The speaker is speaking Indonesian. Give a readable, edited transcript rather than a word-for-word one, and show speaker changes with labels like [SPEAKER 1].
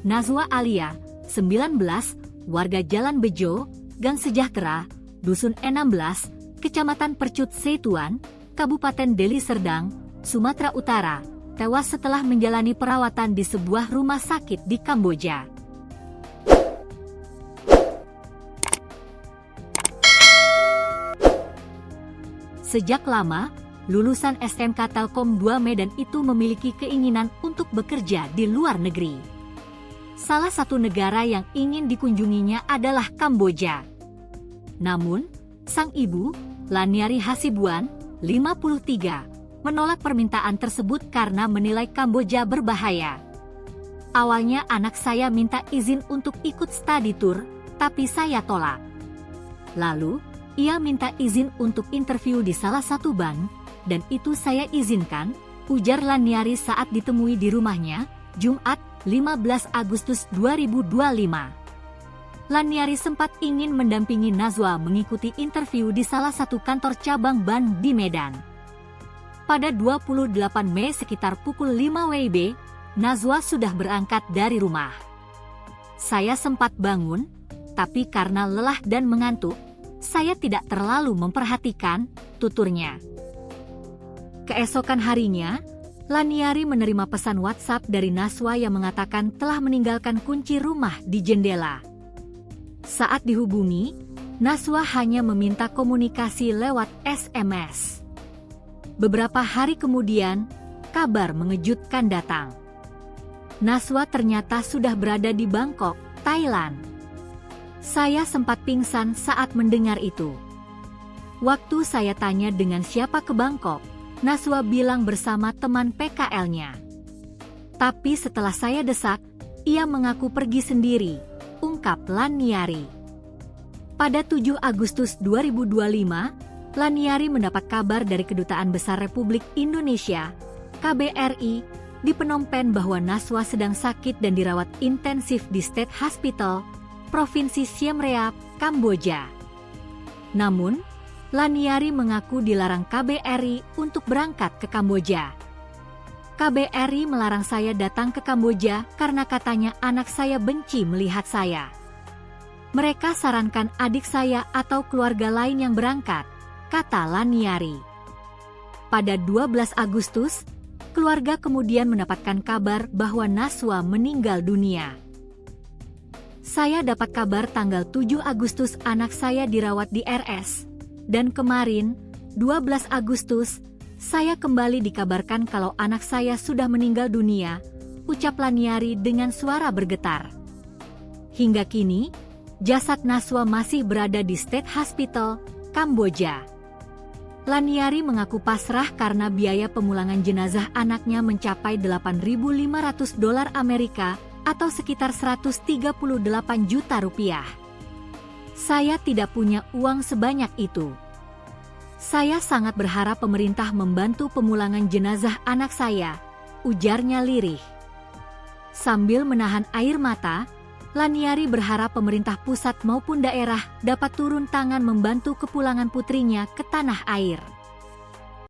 [SPEAKER 1] Nazwa Alia, 19, warga Jalan Bejo, Gang Sejahtera, Dusun 16, Kecamatan Percut Setuan, Kabupaten Deli Serdang, Sumatera Utara, tewas setelah menjalani perawatan di sebuah rumah sakit di Kamboja. Sejak lama, lulusan SMK Telkom 2 Medan itu memiliki keinginan untuk bekerja di luar negeri. Salah satu negara yang ingin dikunjunginya adalah Kamboja. Namun, sang ibu, Laniari Hasibuan, 53, menolak permintaan tersebut karena menilai Kamboja berbahaya. Awalnya anak saya minta izin untuk ikut study tour, tapi saya tolak. Lalu, ia minta izin untuk interview di salah satu bank, dan itu saya izinkan, ujar Laniari saat ditemui di rumahnya, Jumat, 15 Agustus 2025. Laniari sempat ingin mendampingi Nazwa mengikuti interview di salah satu kantor cabang bank di Medan. Pada 28 Mei sekitar pukul 5 WIB, Nazwa sudah berangkat dari rumah. Saya sempat bangun, tapi karena lelah dan mengantuk, saya tidak terlalu memperhatikan, tuturnya. Keesokan harinya, Laniari menerima pesan WhatsApp dari Nazwa yang mengatakan telah meninggalkan kunci rumah di jendela. Saat dihubungi, Nazwa hanya meminta komunikasi lewat SMS. Beberapa hari kemudian, kabar mengejutkan datang. Nazwa ternyata sudah berada di Bangkok, Thailand. Saya sempat pingsan saat mendengar itu. Waktu saya tanya dengan siapa ke Bangkok, Nazwa bilang bersama teman PKL-nya. Tapi setelah saya desak, ia mengaku pergi sendiri, ungkap Laniari. Pada 7 Agustus 2025, Laniari mendapat kabar dari Kedutaan Besar Republik Indonesia, KBRI, di Phnom Penh bahwa Nazwa sedang sakit dan dirawat intensif di State Hospital, Provinsi Siem Reap, Kamboja. Namun, Laniari mengaku dilarang KBRI untuk berangkat ke Kamboja. KBRI melarang saya datang ke Kamboja karena katanya anak saya benci melihat saya. Mereka sarankan adik saya atau keluarga lain yang berangkat, kata Laniari. Pada 12 Agustus, keluarga kemudian mendapatkan kabar bahwa Nazwa meninggal dunia. Saya dapat kabar tanggal 7 Agustus anak saya dirawat di RS, dan kemarin, 12 Agustus, saya kembali dikabarkan kalau anak saya sudah meninggal dunia, ucap Laniari dengan suara bergetar. Hingga kini, jasad Nazwa masih berada di State Hospital, Kamboja. Laniari mengaku pasrah karena biaya pemulangan jenazah anaknya mencapai $8.500 Amerika atau sekitar 138 juta rupiah. Saya tidak punya uang sebanyak itu. Saya sangat berharap pemerintah membantu pemulangan jenazah anak saya, ujarnya lirih. Sambil menahan air mata, Laniari berharap pemerintah pusat maupun daerah dapat turun tangan membantu kepulangan putrinya ke tanah air.